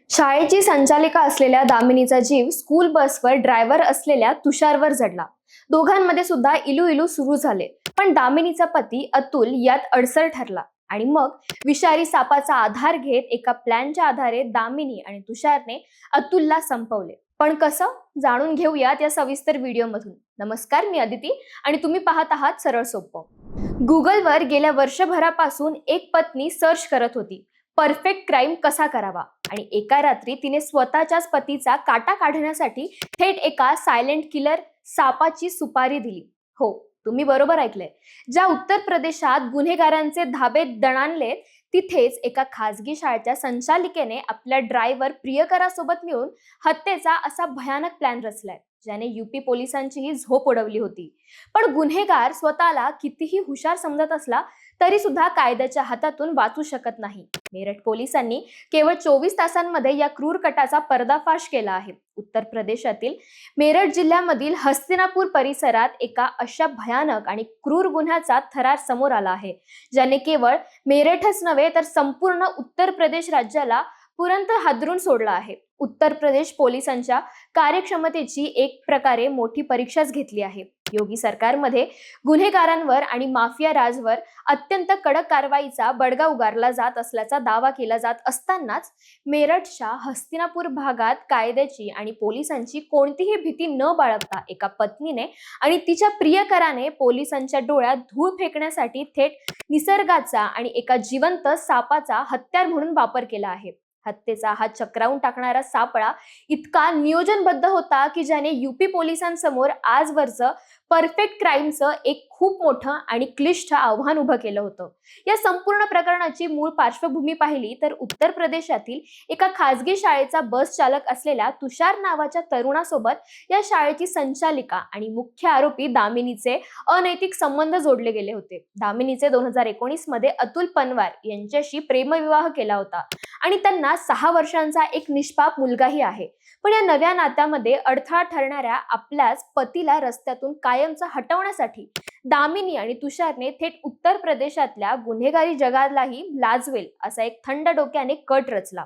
शाळेची संचालिका असलेल्या दामिनीचा जीव स्कूल बसवर ड्रायव्हर असलेल्या तुषारवर जडला. दोघांमध्ये सुद्धा इलू सुरू झाले. पण दामिनीचा पती अतुल यात अडसर ठरला आणि मग विषारी सापाचा आधार घेत एका प्लॅनच्या आधारे दामिनी आणि तुषारने अतुलला संपवले. पण कसं, जाणून घेऊयात या सविस्तर व्हिडिओमधून. नमस्कार, मी अदिती आणि तुम्ही पाहत आहात सरळ सोपं. गुगलवर गेल्या वर्षभरापासून एक पत्नी सर्च करत होती, परफेक्ट क्राईम कसा करावा, आणि एका रात्री तिने स्वतःच्याच पतीचा काटा काढण्यासाठी थेट एका सायलेंट किलर सापाची सुपारी दिली. हो, तुम्ही बरोबर ऐकलंय. ज्या उत्तर प्रदेशात गुन्हेगारांचे धाबे दणाणले, तिथेच एका खासगी शाळेच्या संचालिकेने आपल्या ड्रायव्हर प्रियकरासोबत मिळून हत्येचा असा भयानक प्लॅन रचलाय, ज्याने यूपी पोलिसांचीही झोप उडवली होती. पण गुन्हेगार स्वतःला कितीही हुशार समजत असला तरी सुद्धा कायद्याच्या हातातून वाचू शकत नाही. मेरठ पोलिसांनी केवळ 24 तासांमध्ये या क्रूर कटाचा पर्दाफाश केला आहे. उत्तर प्रदेशातील मेरठ जिल्ह्यामधील हस्तिनापूर परिसरात एका अशा भयानक आणि क्रूर गुन्ह्याचा थरार समोर आला आहे, ज्याने केवळ मेरठच नव्हे तर संपूर्ण उत्तर प्रदेश राज्याला पुरंत हादरून सोडला आहे. उत्तर प्रदेश पोलिसांच्या कार्यक्षमतेची एक प्रकारे मोठी परीक्षाच घेतली आहे. योगी सरकारमध्ये गुन्हेगारांवर आणि माफिया राजवर अत्यंत कडक कारवाईचा बडगा उगारला जात असल्याचा दावा केला जात असतानाच मेरठच्या हस्तिनापूर भागात कायद्याची आणि पोलिसांची कोणतीही भीती न बाळगता एका पत्नीने आणि तिच्या प्रियकराने पोलिसांच्या डोळ्यात धूळ फेकण्यासाठी थेट निसर्गाचा आणि एका जिवंत सापाचा हत्यार म्हणून वापर केला आहे. हत्येचा हा चक्रावून टाकणारा सापळा इतका नियोजनबद्ध होता की ज्याने यूपी पोलिसांसमोर आजवरचं परफेक्ट क्राईमचं एक खूप मोठं आणि क्लिष्ट आव्हान उभं केलं होतं. या संपूर्ण प्रकरणाची मूळ पार्श्वभूमी पाहिली तर उत्तर प्रदेशातील एका खासगी शाळेचा बस चालक असलेल्या तुषार नावाच्या तरुणासोबत या शाळेची संचालिका आणि मुख्य आरोपी दामिनीचे अनैतिक संबंध जोडले गेले होते. दामिनीचे 2019 मध्ये अतुल पनवार यांच्याशी प्रेमविवाह केला होता आणि त्यांना 6 वर्षांचा एक निष्पाप मुलगाही आहे. पण या नव्या नात्यामध्ये अडथळा ठरणाऱ्या आपल्याच पतीला रस्त्यातून कायमचं हटवण्यासाठी दामिनी आणि तुषारने थेट उत्तर प्रदेशातल्या गुन्हेगारी जगालाही लाजवेल असा एक थंड डोक्याने कट रचला.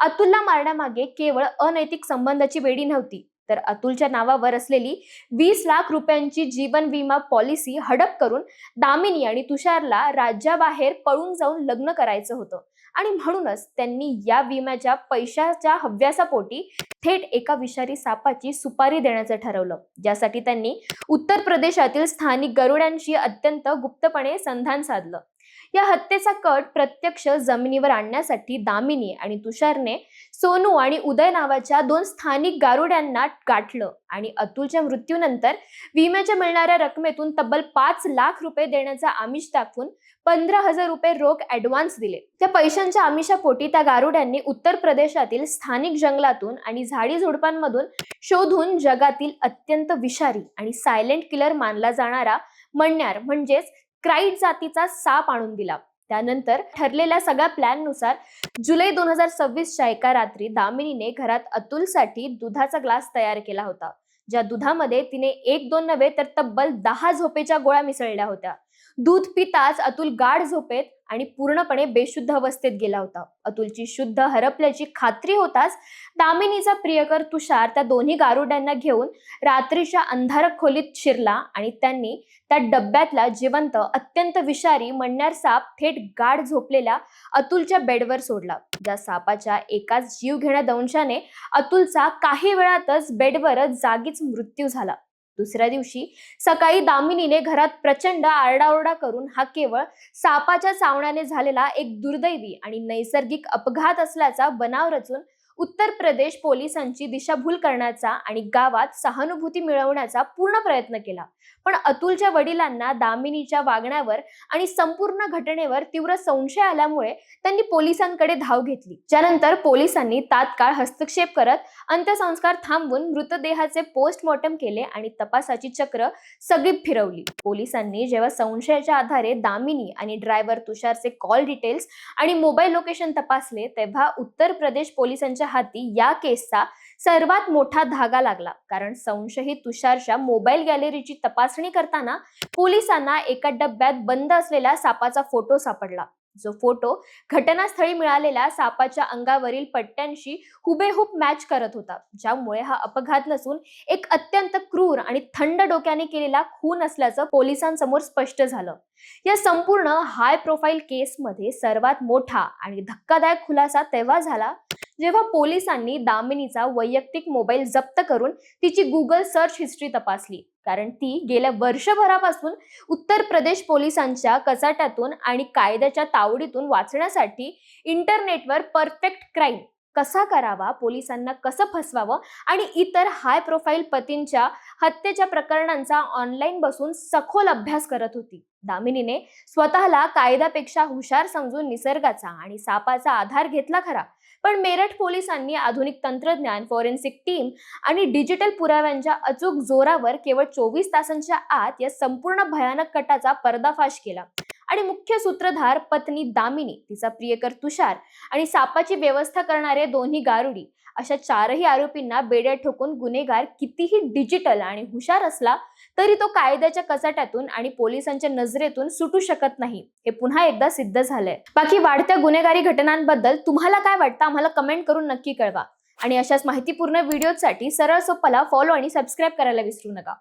अतुलला मारण्यामागे केवळ अनैतिक संबंधाची वेडी नव्हती, तर अतुलच्या नावावर असलेली 20 लाख रुपयांची जीवन विमा पॉलिसी हडप करून दामिनी आणि तुषारला राज्याबाहेर पळून जाऊन लग्न करायचं होतं. आणि म्हणूनच त्यांनी या विम्याच्या पैशाच्या हव्यासापोटी थेट एका विषारी सापाची सुपारी देण्याचं ठरवलं, ज्यासाठी त्यांनी उत्तर प्रदेशातील स्थानिक गरुड्यांशी अत्यंत गुप्तपणे संधान साधलं. या हत्येचा कट प्रत्यक्ष जमिनीवर आणण्यासाठी दामिनी आणि तुषारने सोनू आणि उदय नावाच्या 2 स्थानिक गारुड्यांना गाठलं आणि अतुलच्या मृत्यूनंतर विम्याच्या मिळणाऱ्या रकमेतून तब्बल 5 लाख रुपये देण्याचा आमिष दाखवून 15,000 रुपये रोख ऍडव्हान्स दिले. त्या पैशांच्या आमिषापोटी त्या गारुड्यांनी उत्तर प्रदेशातील स्थानिक जंगलातून आणि झाडी झुडपांमधून शोधून जगातील अत्यंत विषारी आणि सायलेंट किलर मानला जाणारा मण्यार म्हणजेच क्राईट जातीचा साप आणून दिला. त्यानंतर ठरलेल्या सगळ्या प्लॅननुसार जुलै 2026च्या एका रात्री दामिनीने घरात अतुलसाठी दुधाचा ग्लास तयार केला होता, ज्या दुधामध्ये तिने 1-2 नव्हे तर तब्बल 10 झोपेच्या गोळ्या मिसळल्या होत्या. दूध पिताच अतुल गाढ झोपेत आणि पूर्णपणे बेशुद्ध अवस्थेत गेला होता. अतुलची शुद्ध हरपल्याची खात्री होताच दामिनीचा प्रियकर तुषार त्या दोन्ही गारुड्यांना घेऊन रात्रीच्या अंधार खोलीत शिरला आणि त्यांनी त्या डब्यातला जिवंत अत्यंत विषारी मण्यार साप थेट गाढ झोपलेल्या अतुलच्या बेडवर सोडला. ज्या सापाच्या एकाच जीवघेण्या दंशाने अतुलचा काही वेळातच बेडवरच जागीच मृत्यू झाला. दुसऱ्या दिवशी सकाळी दामिनीने घरात प्रचंड आरडाओरडा करून हा केवळ सापाच्या चावण्याने झालेला एक दुर्दैवी आणि नैसर्गिक अपघात असल्याचा बनाव रचून उत्तर प्रदेश पोलिसांची दिशाभूल करण्याचा आणि गावात सहानुभूती मिळवण्याचा पूर्ण प्रयत्न केला. पण अतुलच्या वडिलांना दामिनीच्या वागण्यावर आणि संपूर्ण घटनेवर तीव्र संशय आल्यामुळे त्यांनी पोलिसांकडे धाव घेतली. त्यानंतर पोलिसांनी तात्काळ हस्तक्षेप करत अंत्यसंस्कार थांबवून मृतदेहाचे पोस्टमॉर्टम केले आणि तपासाची चक्र सगळी फिरवली. पोलिसांनी जेव्हा संशयाच्या आधारे दामिनी आणि ड्रायव्हर तुषारचे कॉल डिटेल्स आणि मोबाईल लोकेशन तपासले, तेव्हा उत्तर प्रदेश पोलिसांच्या हाती या केसचा सर्वात मोठा धागा लागला. कारण संशयित तुषारच्या मोबाईल गॅलरीची तपासणी करताना पोलिसांना एका डब्यात बंद असलेल्या सापाचा फोटो सापडला, जो फोटो घटनास्थळी मिळालेल्या सापाच्या अंगावरील पट्ट्यांशी हुबेहूब मॅच करत होता, ज्यामुळे हा अपघात नसून एक अत्यंत क्रूर आणि थंड डोक्याने केलेला खून असल्याचं पोलिसांसमोर स्पष्ट झालं. या संपूर्ण हाय प्रोफाईल केसमध्ये सर्वात मोठा आणि धक्कादायक खुलासा तेव्हा झाला जेव्हा पोलिसांनी दामिनीचा वैयक्तिक मोबाईल जप्त करून तिची गुगल सर्च हिस्ट्री तपासली. कारण ती गेल्या वर्षभरापासून उत्तर प्रदेश पोलिसांच्या कचाट्यातून आणि कायद्याच्या तावडीतून वाचण्यासाठी इंटरनेटवर परफेक्ट क्राईम कसा करावा, पोलिसांना कसं फसवावं आणि इतर हाय प्रोफाईल पतींच्या हत्येच्या प्रकरणांचा ऑनलाईन बसून सखोल अभ्यास करत होती. दामिनीने स्वतःला कायद्यापेक्षा हुशार समजून निसर्गाचा आणि सापाचा आधार घेतला खरा, पण मेरठ पोलिसांनी आधुनिक तंत्रज्ञान, फॉरेन्सिक टीम आणि डिजिटल पुराव्यांच्या अचूक जोरावर केवळ 24 तासांच्या आत या संपूर्ण भयानक कटाचा पर्दाफाश केला आणि मुख्य सूत्रधार पत्नी दामिनी, तिचा प्रियकर तुषार आणि सापाची व्यवस्था करणारे दोन्ही गारुडी अशा चारही आरोपींना बेड्या ठोकून गुन्हेगार कितीही डिजिटल आणि हुशार असला तरी तो कायद्याच्या कचाट्यातून आणि पोलिसांच्या नजरेतून सुटू शकत नाही, हे पुन्हा एकदा सिद्ध झालंय. बाकी वाढत्या गुन्हेगारी घटनांबद्दल तुम्हाला काय वाटतं आम्हाला कमेंट करून नक्की कळवा आणि अशाच माहितीपूर्ण व्हिडिओसाठी सरळ सोप्पाला फॉलो आणि सबस्क्राईब करायला विसरू नका.